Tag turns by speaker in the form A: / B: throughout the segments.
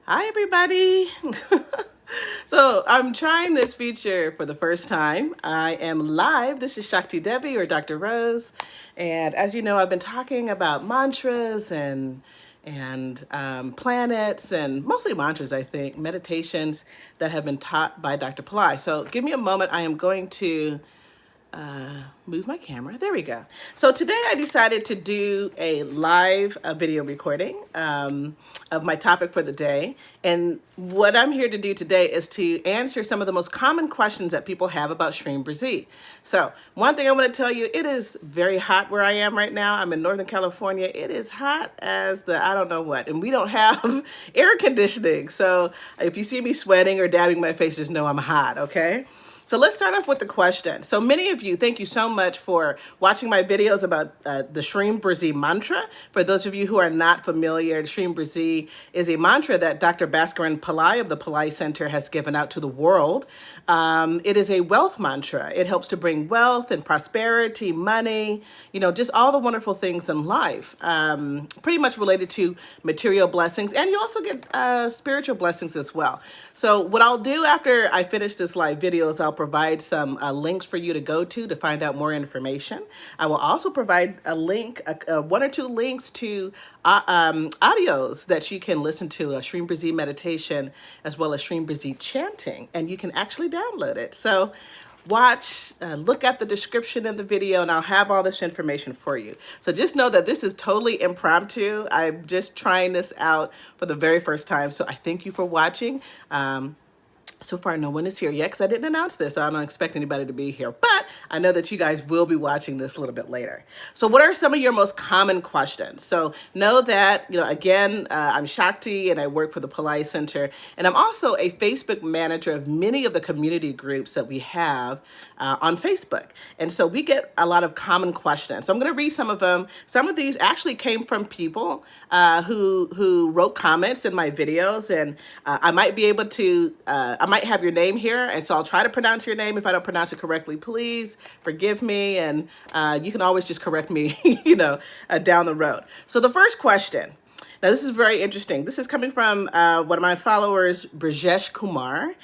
A: Hi, everybody. So I'm trying this feature for the first time. I am live. This is Shakti Devi or Dr. Rose. And as you know, I've been talking about mantras and planets and mostly mantras, I think, meditations that have been taught by Dr. Pillai. So give me a moment. I am going to move my camera. There we go. So today I decided to do a live video recording of my topic for the day. And what I'm here to do today is to answer some of the most common questions that people have about Shreem Brzee. So one thing I want to tell you, it is very hot where I am right now. I'm in Northern California. It is hot as the I don't know what, and we don't have air conditioning. So if you see me sweating or dabbing my face, just know I'm hot, okay? So let's start off with the question. So many of you, thank you so much for watching my videos about the Shreem Brzee mantra. For those of you who are not familiar, Shreem Brzee is a mantra that Dr. Bhaskaran Pillai of the Pillai Center has given out to the world. It is a wealth mantra. It helps to bring wealth and prosperity, money, you know, just all the wonderful things in life, pretty much related to material blessings. And you also get spiritual blessings as well. So what I'll do after I finish this live video is I'll provide some links for you to go to find out more information. I will also provide a link, one or two links to audios that you can listen to, a Shreem Brzee meditation as well as Shreem Brzee chanting, and you can actually download it. So watch, look at the description in the video, and I'll have all this information for you. So just know that this is totally impromptu. I'm just trying this out for the very first time. So I thank you for watching. So far, no one is here yet because I didn't announce this. I don't expect anybody to be here, but I know that you guys will be watching this a little bit later. So what are some of your most common questions? So know that, you know, again, I'm Shakti and I work for the Pillai Center, and I'm also a Facebook manager of many of the community groups that we have on Facebook. And so we get a lot of common questions. So I'm going to read some of them. Some of these actually came from people who wrote comments in my videos, and I might be able to, I might have your name here, and so I'll try to pronounce your name. If I don't pronounce it correctly, please forgive me, and you can always just correct me, you know, down the road. So the first question, now this is very interesting. This is coming from one of my followers, Brajesh Kumar,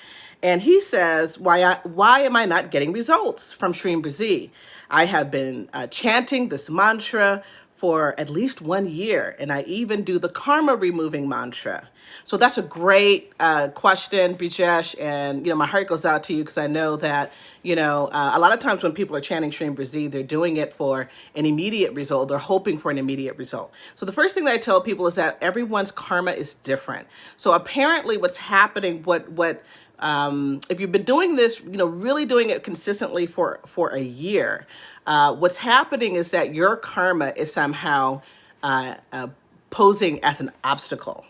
A: and he says, why am I not getting results from Shreem Brzee? I have been chanting this mantra for at least 1 year, and I even do the karma removing mantra. So that's a great question, Brijesh, and you know, my heart goes out to you because I know that, you know, a lot of times when people are chanting Shreem Brzee, they're doing it for an immediate result. They're hoping for an immediate result. So the first thing that I tell people is that everyone's karma is different. So apparently what's happening, if you've been doing this, you know, really doing it consistently for a year, what's happening is that your karma is somehow posing as an obstacle.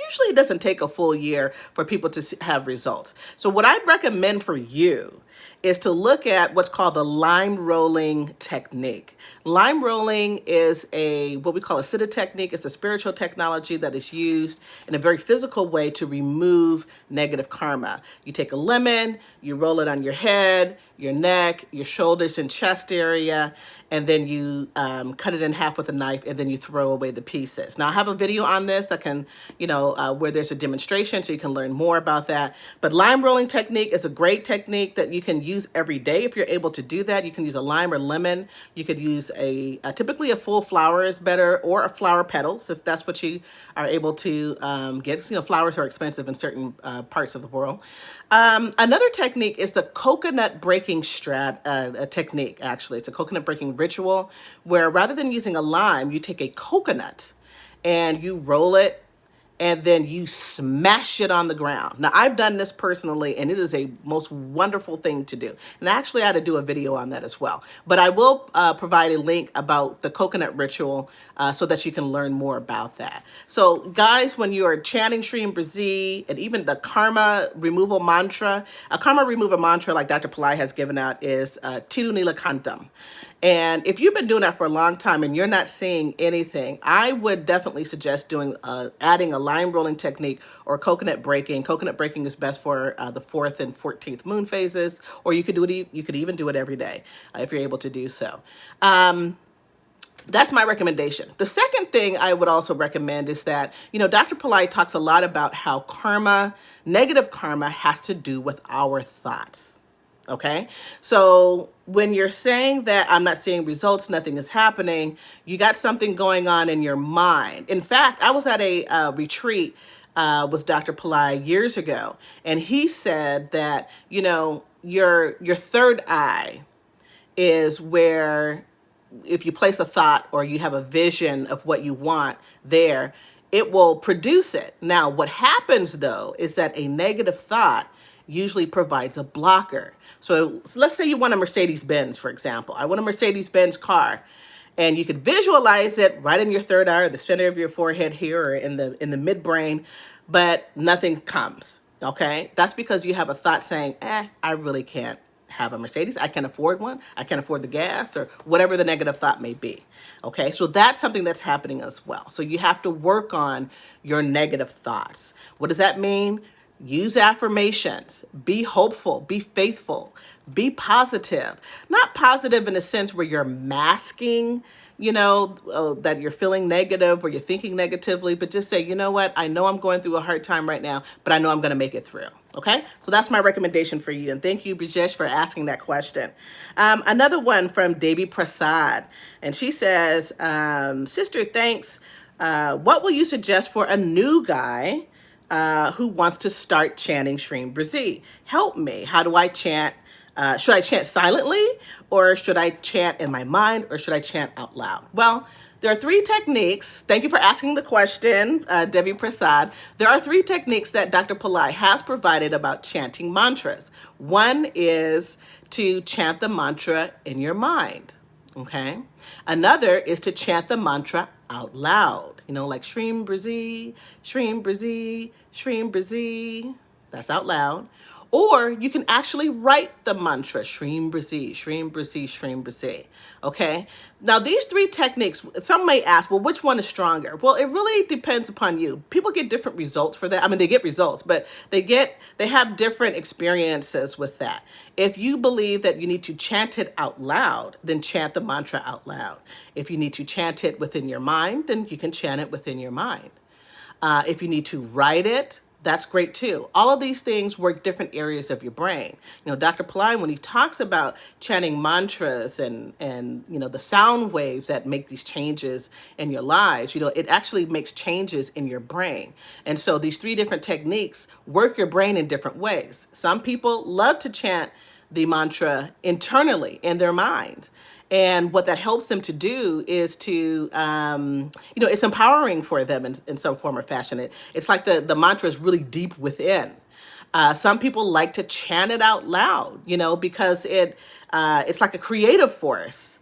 A: Usually it doesn't take a full year for people to have results. So what I'd recommend for you is to look at what's called the lime rolling technique. Lime rolling is what we call a siddha technique. It's a spiritual technology that is used in a very physical way to remove negative karma. You take a lemon, you roll it on your head, your neck, your shoulders and chest area, and then you cut it in half with a knife, and then you throw away the pieces. Now I have a video on this that can, you know, where there's a demonstration so you can learn more about that. But lime rolling technique is a great technique that you can use every day if you're able to do that. You can use a lime or lemon. You could use typically a full flower is better, or a flower petals if that's what you are able to get. You know, flowers are expensive in certain parts of the world. Another technique is the coconut breaking technique. Actually, it's a coconut breaking ritual where rather than using a lime, you take a coconut and you roll it and then you smash it on the ground. Now, I've done this personally, and it is a most wonderful thing to do. And actually, I had to do a video on that as well. But I will provide a link about the coconut ritual so that you can learn more about that. So, guys, when you are chanting Shreem Brzee and even the karma removal mantra, a karma removal mantra like Dr. Pillai has given out is Tirunilakantam. And if you've been doing that for a long time and you're not seeing anything, I would definitely suggest doing adding a lime rolling technique or coconut breaking. Coconut breaking is best for the 4th and 14th moon phases, or you could do it. You could even do it every day if you're able to do so. That's my recommendation. The second thing I would also recommend is that, Dr. Pillai talks a lot about how karma, negative karma, has to do with our thoughts. Okay? So when you're saying that I'm not seeing results, nothing is happening, you got something going on in your mind. In fact, I was at a retreat with Dr. Pillai years ago, and he said that, your third eye is where, if you place a thought or you have a vision of what you want there, it will produce it. Now, what happens though is that a negative thought usually provides a blocker. So let's say you want a Mercedes Benz, for example. I want a Mercedes Benz car. And you could visualize it right in your third eye, or the center of your forehead here, or in the midbrain, but nothing comes. Okay? That's because you have a thought saying, I really can't have a Mercedes. I can't afford one. I can't afford the gas, or whatever the negative thought may be. Okay, so that's something that's happening as well. So you have to work on your negative thoughts. What does that mean? Use affirmations. Be hopeful. Be faithful. Be positive. Not positive in a sense where you're masking, that you're feeling negative or you're thinking negatively, but just say, you know what? I know I'm going through a hard time right now, but I know I'm going to make it through. Okay? So that's my recommendation for you. And thank you, Brijesh, for asking that question. Another one from Devi Prasad. And she says, Sister, thanks. What will you suggest for a new guy who wants to start chanting Shreem Brzee? Help me. How do I chant? Should I chant silently, or should I chant in my mind, or should I chant out loud? Well, there are 3 techniques. Thank you for asking the question, Devi Prasad. There are 3 techniques that Dr. Pillai has provided about chanting mantras. One is to chant the mantra in your mind. Okay. Another is to chant the mantra out loud, like Shreem Brzee, Shreem Brzee, Shreem Brzee. That's out loud. Or you can actually write the mantra, Shreem Brzee, Shreem Brzee, Shreem Brzee. Okay? Now, these 3 techniques, some may ask, well, which one is stronger? Well, it really depends upon you. People get different results for that. I mean, they get results, but they have different experiences with that. If you believe that you need to chant it out loud, then chant the mantra out loud. If you need to chant it within your mind, then you can chant it within your mind. If you need to write it, that's great too. All of these things work different areas of your brain. Dr. Pillai, when he talks about chanting mantras and the sound waves that make these changes in your lives, it actually makes changes in your brain. And so these 3 different techniques work your brain in different ways. Some people love to chant the mantra internally in their mind. And what that helps them to do is to, it's empowering for them in some form or fashion. It's like the mantra is really deep within. Some people like to chant it out loud, because it's like a creative force,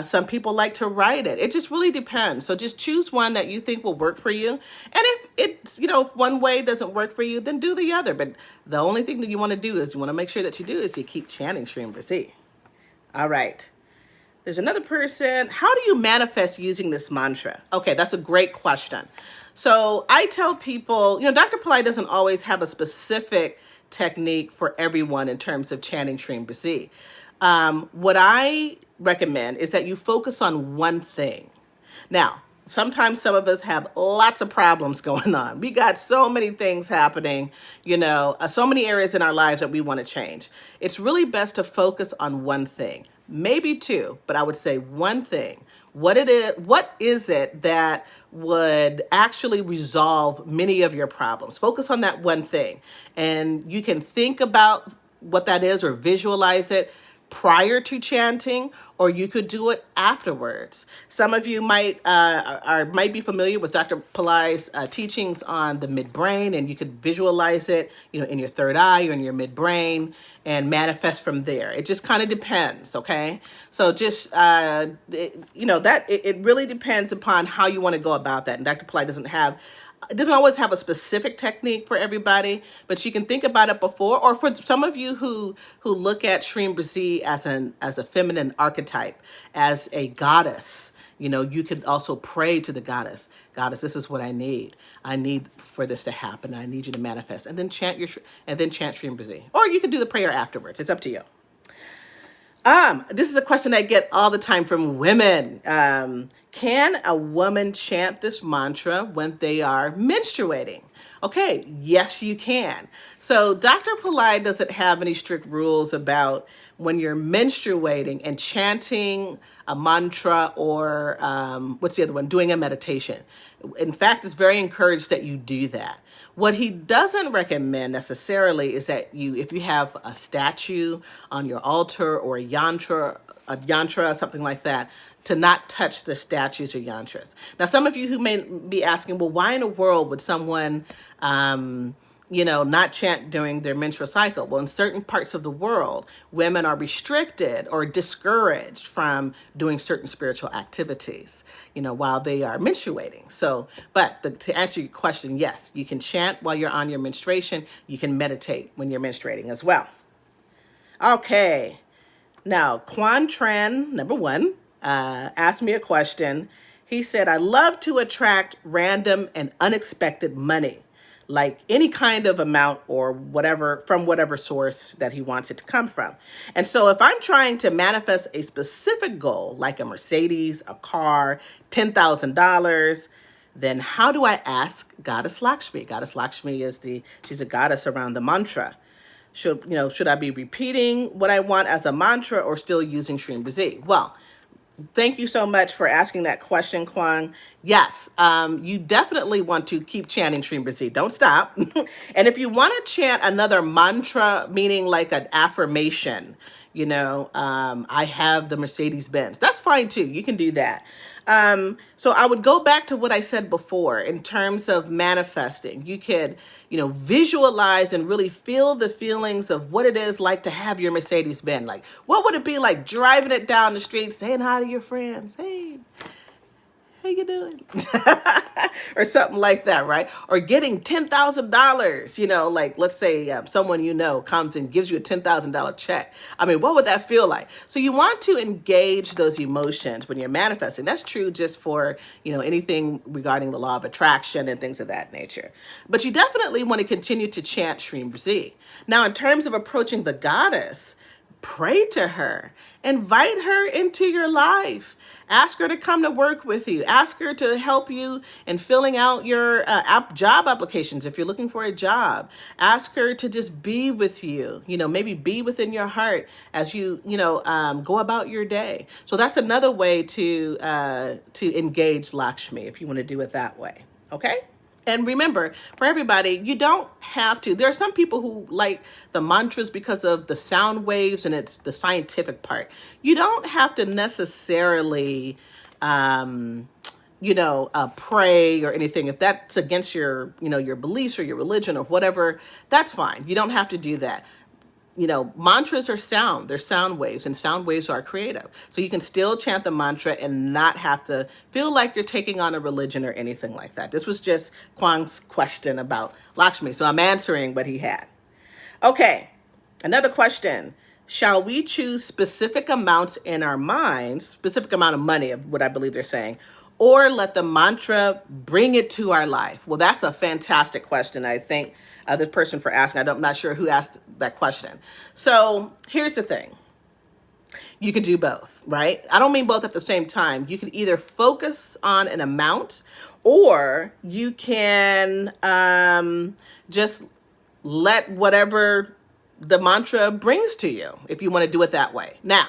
A: Some people like to write it. It just really depends. So just choose one that you think will work for you. And if it's, if one way doesn't work for you, then do the other. But the only thing that you want to do is you make sure that you keep chanting Shreem Brzee. All right. There's another person. How do you manifest using this mantra? Okay, that's a great question. So I tell people, Dr. Pillai doesn't always have a specific technique for everyone in terms of chanting Shreem Brzee. What I recommend is that you focus on one thing. Now, sometimes some of us have lots of problems going on. We got so many things happening, so many areas in our lives that we want to change. It's really best to focus on one thing, maybe 2, but I would say one thing. What is it that would actually resolve many of your problems? Focus on that one thing, and you can think about what that is or visualize it prior to chanting, or you could do it afterwards. Some of you might be familiar with Dr. Pillai's teachings on the midbrain, and you could visualize it, in your third eye or in your midbrain, and manifest from there. It just kind of depends, okay? So just it really depends upon how you want to go about that. And Dr. Pillai doesn't always have a specific technique for everybody, but you can think about it before. Or for some of you who look at Shreem Brzee as a feminine archetype, as a goddess, you could also pray to the goddess. Goddess, this is what I need. I need for this to happen. I need you to manifest, and then chant Shreem Brzee. Or you can do the prayer afterwards. It's up to you. This is a question I get all the time from women. Can a woman chant this mantra when they are menstruating? Okay, yes, you can. So Dr. Pillai doesn't have any strict rules about when you're menstruating and chanting a mantra or what's the other one? Doing a meditation. In fact, it's very encouraged that you do that. What he doesn't recommend necessarily is that if you have a statue on your altar or a yantra, something like that, to not touch the statues or yantras. Now, some of you who may be asking, well, why in the world would someone, not chant during their menstrual cycle? Well, in certain parts of the world, women are restricted or discouraged from doing certain spiritual activities, while they are menstruating. So, but to answer your question, yes, you can chant while you're on your menstruation. You can meditate when you're menstruating as well. Okay. Now, Quan Tran, number one, asked me a question. He said, I love to attract random and unexpected money, like any kind of amount or whatever, from whatever source that he wants it to come from. And so if I'm trying to manifest a specific goal, like a Mercedes, a car, $10,000, then how do I ask Goddess Lakshmi? Goddess Lakshmi she's a goddess around the mantra. Should I be repeating what I want as a mantra or still using Shreem Brzee? Well, thank you so much for asking that question, Kwang. Yes, you definitely want to keep chanting Shreem Brzee. Don't stop. And if you want to chant another mantra, meaning like an affirmation, I have the Mercedes Benz. That's fine too. You can do that. So I would go back to what I said before in terms of manifesting. You could, visualize and really feel the feelings of what it is like to have your Mercedes Benz. Like, what would it be like driving it down the street, saying hi to your friends? Hey, how you doing? Or something like that, right? Or getting $10,000, like let's say someone comes and gives you a $10,000 check. I mean, what would that feel like? So you want to engage those emotions when you're manifesting. That's true just for, anything regarding the law of attraction and things of that nature. But you definitely want to continue to chant Shreem Brzee. Now, in terms of approaching the goddess, pray to her, invite her into your life, ask her to come to work with you, ask her to help you in filling out your job applications if you're looking for a job, ask her to just be with you, maybe be within your heart as you, go about your day. So that's another way to engage Lakshmi if you want to do it that way. Okay? And remember, for everybody, you don't have to. There are some people who like the mantras because of the sound waves and it's the scientific part. You don't have to necessarily, pray or anything. If that's against your, your beliefs or your religion or whatever, that's fine. You don't have to do that. Mantras are sound. They're sound waves, and sound waves are creative. So you can still chant the mantra and not have to feel like you're taking on a religion or anything like that. This was just Kwang's question about Lakshmi, so I'm answering what he had. Okay, another question. Shall we choose specific amounts in our minds, specific amount of money, of what I believe they're saying, or let the mantra bring it to our life? Well, that's a fantastic question. I think this person for asking, I'm not sure who asked that question. So here's the thing. You could do both, right? I don't mean both at the same time. You can either focus on an amount or you can just let whatever the mantra brings to you if you want to do it that way. Now,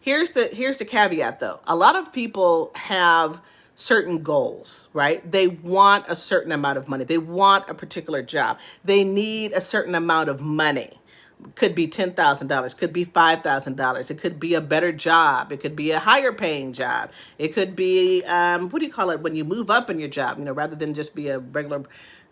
A: here's the caveat though. A lot of people have certain goals, right? They want a certain amount of money. They want a particular job. They need a certain amount of money. Could be $10,000, could be $5,000. It could be a better job. It could be a higher paying job. It could be, what do you call it? When you move up in your job, rather than just be a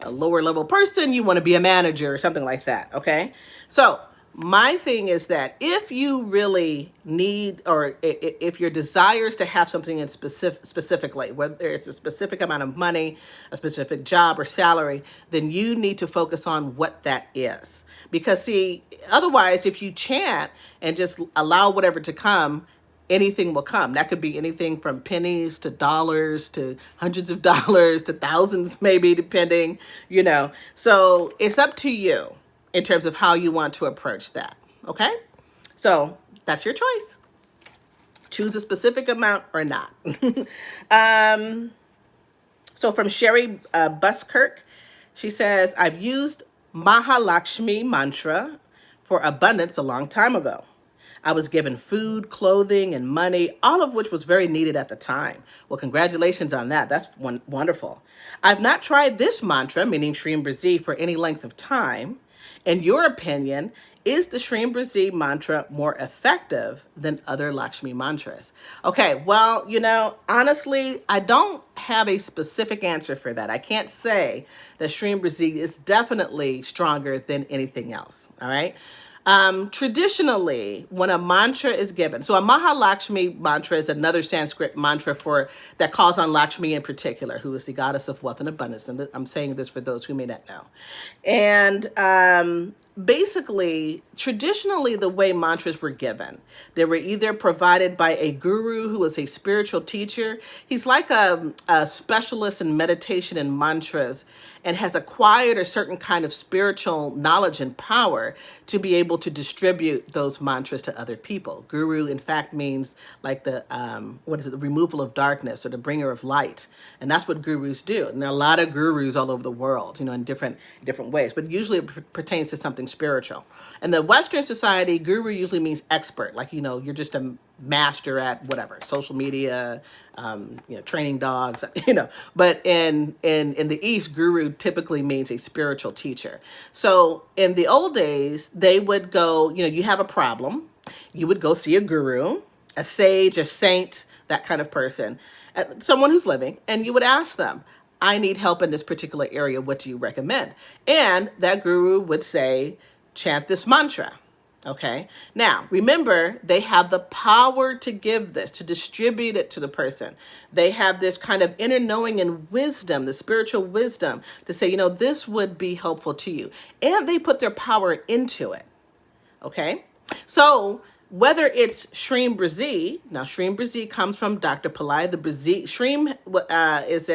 A: lower level person, you want to be a manager or something like that. Okay. So my thing is that if you really need, or if your desire is to have something in specifically, whether it's a specific amount of money, a specific job or salary, then you need to focus on what that is. Because see, otherwise, if you chant and just allow whatever to come, anything will come. That could be anything from pennies to dollars to hundreds of dollars to thousands, maybe, depending, So it's up to you in terms of how you want to approach that. Okay? So That's your choice. Choose a specific amount or not. um, so from Sherry Buskirk, she says, I've used Maha Lakshmi mantra for abundance a long time ago. I was given food, clothing, and money, all of which was very needed at the time. Well, congratulations on that. That's wonderful. I've not tried this mantra, meaning Shreem Brzee, for any length of time. In your opinion, is the Shreem Brzee mantra more effective than other Lakshmi mantras? Okay, well, honestly, I don't have a specific answer for that. I can't say that Shreem Brzee is definitely stronger than anything else, all right? Traditionally, when a mantra is given, so a Maha Lakshmi mantra is another Sanskrit mantra that calls on Lakshmi in particular, who is the goddess of wealth and abundance. And I'm saying this for those who may not know. And basically, traditionally, the way mantras were given, they were either provided by a guru who was a spiritual teacher. He's like a specialist in meditation and mantras and has acquired a certain kind of spiritual knowledge and power to be able to distribute those mantras to other people. Guru, in fact, means like the removal of darkness or the bringer of light. And that's what gurus do. And there are a lot of gurus all over the world, in different ways, but usually it pertains to something spiritual. In the Western society, guru usually means expert, like, you're just a master at whatever, social media, training dogs, but in the East, guru typically means a spiritual teacher. So in the old days, they would go, you have a problem, you would go see a guru, a sage, a saint, that kind of person, someone who's living, and you would ask them, I need help in this particular area. What do you recommend? And that guru would say, chant this mantra. Okay. Now, remember, they have the power to give this, to distribute it to the person. They have this kind of inner knowing and wisdom, the spiritual wisdom to say, this would be helpful to you. And they put their power into it. Okay. So whether it's Shreem Brzee, now Shreem Brzee comes from Dr. Pillai. The Brzee, Shreem is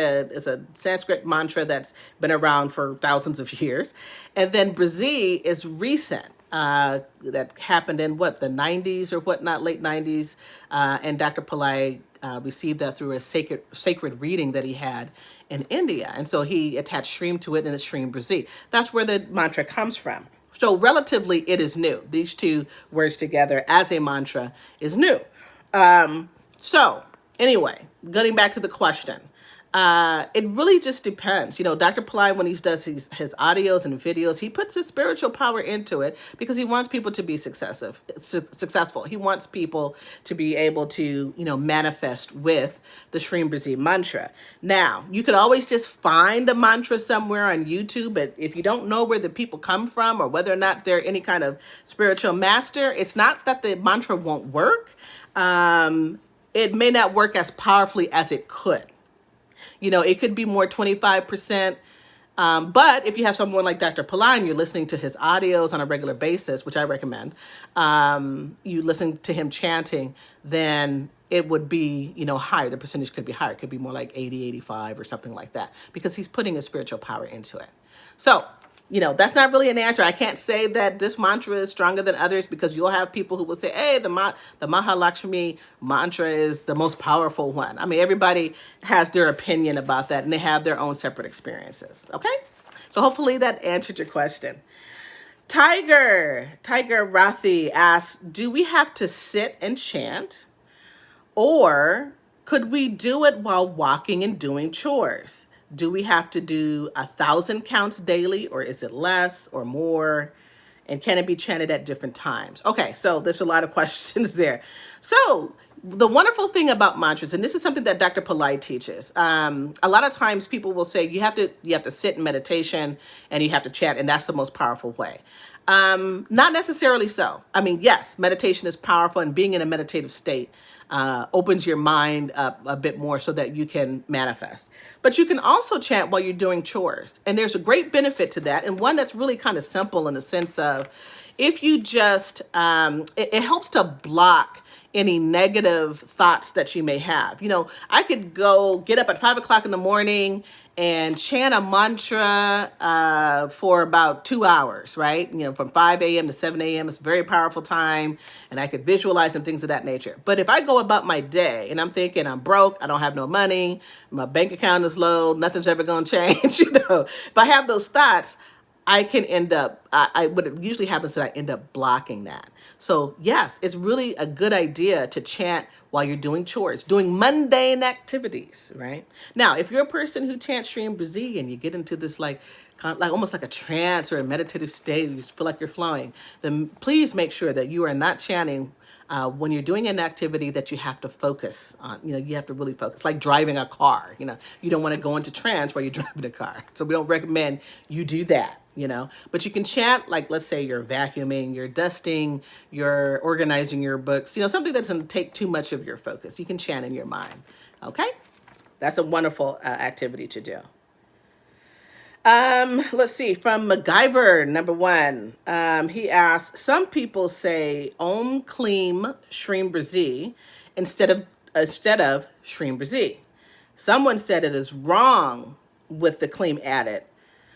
A: a Sanskrit mantra that's been around for thousands of years. And then Brzee is recent. That happened in the 90s or whatnot, late 90s. And Dr. Pillai received that through a sacred reading that he had in India. And so he attached Shreem to it, and it's Shreem Brzee. That's where the mantra comes from. So relatively, it is new. These two words together as a mantra is new. So anyway, getting back to the question. It really just depends. Dr. Pillai, when he does his audios and videos, he puts his spiritual power into it because he wants people to be successful. He wants people to be able to, manifest with the Shreem Brzee mantra. Now, you could always just find a mantra somewhere on YouTube, but if you don't know where the people come from or whether or not they're any kind of spiritual master, it's not that the mantra won't work. It may not work as powerfully as it could. It could be more 25%. But if you have someone like Dr. Pillai and you're listening to his audios on a regular basis, which I recommend, you listen to him chanting, then it would be, higher. The percentage could be higher. It could be more like 80, 85 or something like that because he's putting his spiritual power into it. So, that's not really an answer. I can't say that this mantra is stronger than others because you'll have people who will say, hey, the Maha Lakshmi mantra is the most powerful one. I mean, everybody has their opinion about that and they have their own separate experiences. Okay? So hopefully that answered your question. Tiger Rathi asks, do we have to sit and chant or could we do it while walking and doing chores? Do we have to do 1,000 counts daily or is it less or more? And can it be chanted at different times? Okay, so there's a lot of questions there. So the wonderful thing about mantras, and this is something that Dr. Pillai teaches, a lot of times people will say you have to sit in meditation and you have to chant, and that's the most powerful way. Not necessarily so. I mean, yes, meditation is powerful, and being in a meditative state opens your mind up a bit more so that you can manifest. But you can also chant while you're doing chores. And there's a great benefit to that. And one that's really kind of simple in the sense of if you just, it helps to block any negative thoughts that you may have. You know, I could get up at 5 o'clock in the morning and chant a mantra for about 2 hours, right? You know, from 5 a.m. to 7 a.m. It's a very powerful time, and I could visualize and things of that nature. But if I go about my day and I'm thinking I'm broke, I don't have no money, my bank account is low, nothing's ever going to change, you know, if I have those thoughts, I can end up, what it usually happens is that I end up blocking that. So yes, it's really a good idea to chant while you're doing chores, doing mundane activities, right? Now, if you're a person who chants Shreem Brzee and you get into this like almost like a trance or a meditative state, you feel like you're flowing, then please make sure that you are not chanting when you're doing an activity that you have to focus on. You know, you have to really focus, like driving a car. You know, you don't want to go into trance while you're driving a car. So we don't recommend you do that, you know. But you can chant, like, let's say you're vacuuming, you're dusting, you're organizing your books, you know, something that doesn't take too much of your focus. You can chant in your mind, okay? That's a wonderful activity to do. Let's see, from MacGyver, number 1. He asks, some people say Om Kleem Shreem Brzee instead of Shreem Brzee. Someone said it is wrong with the Kleem added.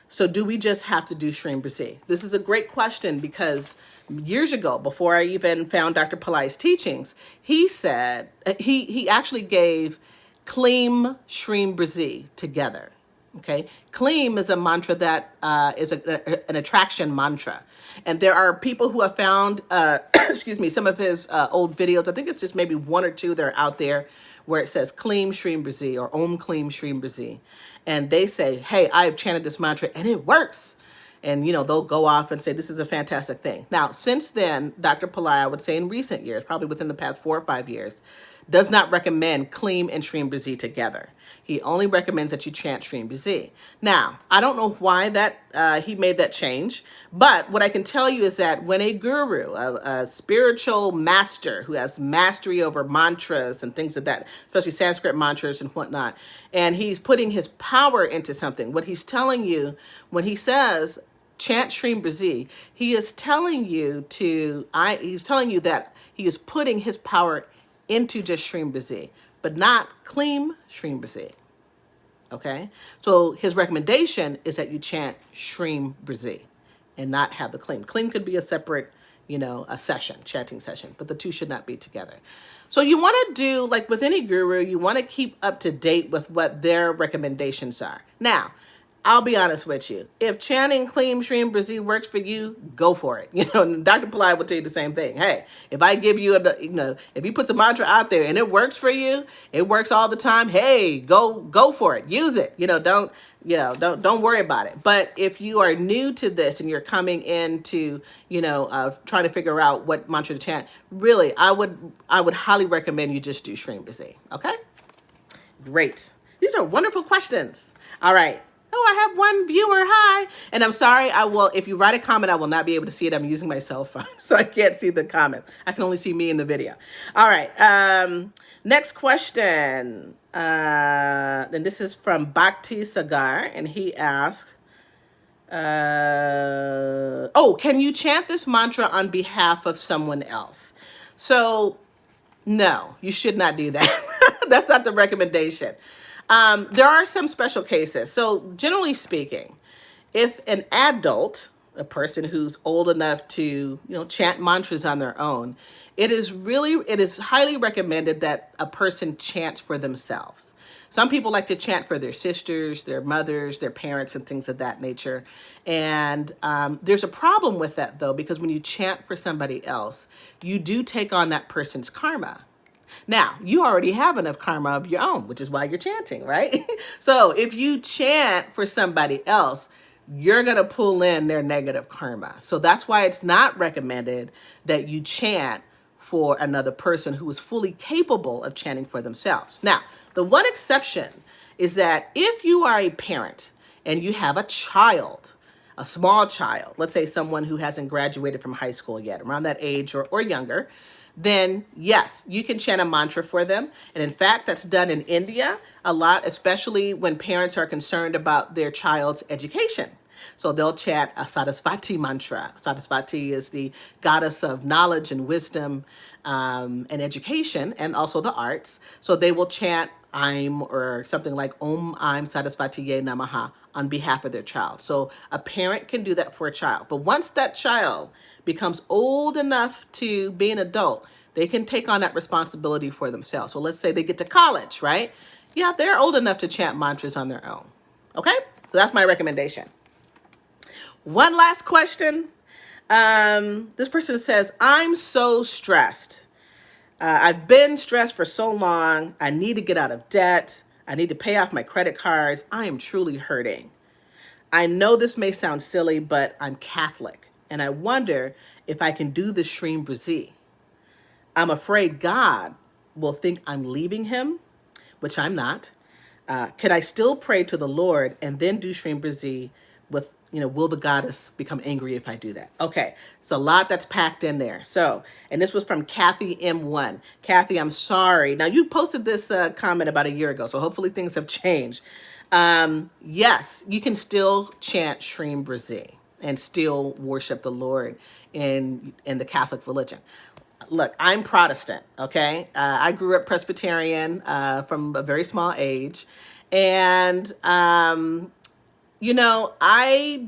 A: So do we just have to do Shreem Brzee? This is a great question because years ago, before I even found Dr. Pillai's teachings, he said, he actually gave Kleem Shreem Brzee together. Okay, Kleem is a mantra that is an attraction mantra. And there are people who have found, excuse me, some of his old videos. I think it's just maybe 1 or 2 that are out there where it says Kleem Shreem Brzee or Om Kleem Shreem Brzee. And they say, hey, I've chanted this mantra and it works. And, you know, they'll go off and say, this is a fantastic thing. Now, since then, Dr. Pillai, I would say in recent years, probably within the past 4 or 5 years, does not recommend Kleem and Shreem Brzee together. He only recommends that you chant Shreem Brzee. Now, I don't know why that he made that change, but what I can tell you is that when a guru, a spiritual master who has mastery over mantras and things like that, especially Sanskrit mantras and whatnot, and he's putting his power into something, what he's telling you when he says chant Shreem Brzee, he is telling you he's telling you that he is putting his power into just Shreem Brzee, but not Kleem Shreem Brzee. Okay? So his recommendation is that you chant Shreem Brzee and not have the Kleem. Kleem could be a separate, you know, a session, chanting session, but the two should not be together. So you want to do, like with any guru, you want to keep up to date with what their recommendations are. Now, I'll be honest with you. If chanting Kleem Shreem Brzee works for you, go for it. You know, Dr. Pillai will tell you the same thing. Hey, if I give you if you put some mantra out there and it works for you, it works all the time. Hey, go for it. Use it. You know, don't worry about it. But if you are new to this and you're coming into, trying to figure out what mantra to chant, really, I would highly recommend you just do Shreem Brzee. Okay? Great. These are wonderful questions. All right. Oh, I have 1 viewer. Hi. And I'm sorry. If you write a comment, I will not be able to see it. I'm using my cell phone, so I can't see the comment. I can only see me in the video. All right. Next question. And this is from Bhakti Sagar. And he asks, can you chant this mantra on behalf of someone else? So, no, you should not do that. That's not the recommendation. There are some special cases. So generally speaking, if an adult, a person who's old enough to, chant mantras on their own, it is highly recommended that a person chants for themselves. Some people like to chant for their sisters, their mothers, their parents, and things of that nature. And there's a problem with that, though, because when you chant for somebody else, you do take on that person's karma. Now, you already have enough karma of your own, which is why you're chanting, right? So if you chant for somebody else, you're going to pull in their negative karma. So that's why it's not recommended that you chant for another person who is fully capable of chanting for themselves. Now, the one exception is that if you are a parent and you have a child, a small child, let's say someone who hasn't graduated from high school yet, around that age or younger, then yes, you can chant a mantra for them. And in fact, that's done in India a lot, especially when parents are concerned about their child's education. So they'll chant a Sarasvati mantra. Sarasvati is the goddess of knowledge and wisdom, and education, and also the arts. So they will chant I'm or something like Om I'm Sarasvatiye Namaha on behalf of their child. So a parent can do that for a child. But once that child becomes old enough to be an adult, they can take on that responsibility for themselves. So let's say they get to college, right? Yeah, they're old enough to chant mantras on their own. Okay? So that's my recommendation. One last question. This person says, I'm so stressed. I've been stressed for so long. I need to get out of debt. I need to pay off my credit cards. I am truly hurting. I know this may sound silly, but I'm Catholic, and I wonder if I can do the Shreem Brzee. I'm afraid God will think I'm leaving him, which I'm not. Could I still pray to the Lord and then do Shreem Brzee with, will the goddess become angry if I do that? Okay, it's a lot that's packed in there. So, and this was from Kathy M1. Kathy, I'm sorry. Now, you posted this comment about a year ago, so hopefully things have changed. Yes, you can still chant Shreem Brzee and still worship the Lord in the Catholic religion. Look, I'm Protestant, okay? I grew up Presbyterian from a very small age. And, I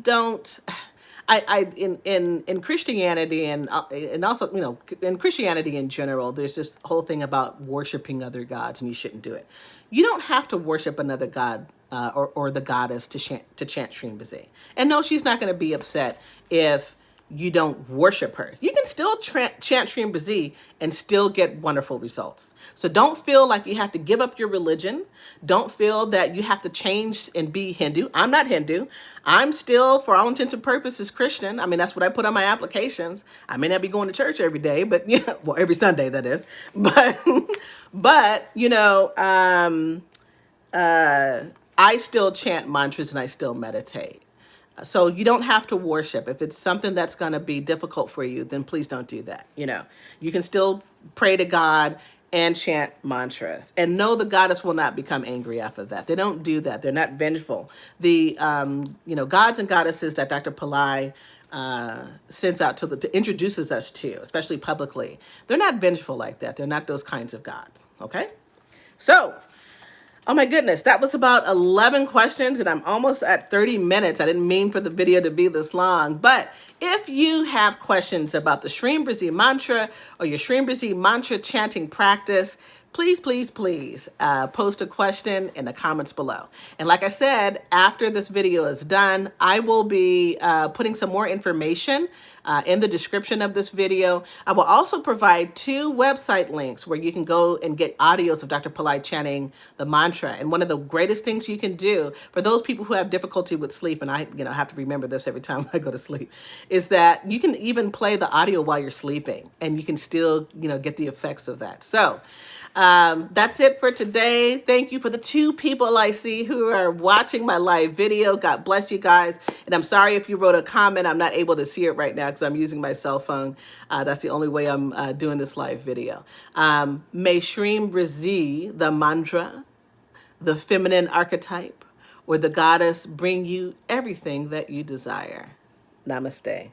A: don't... in Christianity and also, in Christianity in general, there's this whole thing about worshiping other gods, and you shouldn't do it. You don't have to worship another god or the goddess to chant Shreem Brzee. And no, she's not going to be upset if you don't worship her. You can still chant Shreem Brzee and still get wonderful results. So don't feel like you have to give up your religion. Don't feel that you have to change and be Hindu. I'm not Hindu. I'm still, for all intents and purposes, Christian. I mean, that's what I put on my applications. I may not be going to church every day, but well, every Sunday that is. But I still chant mantras and I still meditate. So you don't have to worship. If it's something that's going to be difficult for you, then please don't do that. You can still pray to God and chant mantras, and know the goddess will not become angry after that. They don't do that. They're not vengeful. The gods and goddesses that Dr. Pillai sends out introduces us to, especially publicly, they're not vengeful like that. They're not those kinds of gods. Okay, so. Oh my goodness, that was about 11 questions and I'm almost at 30 minutes. I didn't mean for the video to be this long, but if you have questions about the Shreem Brzee mantra or your Shreem Brzee mantra chanting practice, please post a question in the comments below. And like I said, after this video is done, I will be putting some more information in the description of this video. I will also provide 2 website links where you can go and get audios of Dr. Pillai chanting the mantra. And one of the greatest things you can do for those people who have difficulty with sleep, and I have to remember this every time I go to sleep, is that you can even play the audio while you're sleeping and you can still, get the effects of that. So that's it for today. Thank you for the 2 people I see who are watching my live video. God bless you guys. And I'm sorry if you wrote a comment. I'm not able to see it right now because I'm using my cell phone. That's the only way I'm doing this live video. May Shreem Brzee, the mantra, the feminine archetype, or the goddess bring you everything that you desire. Namaste.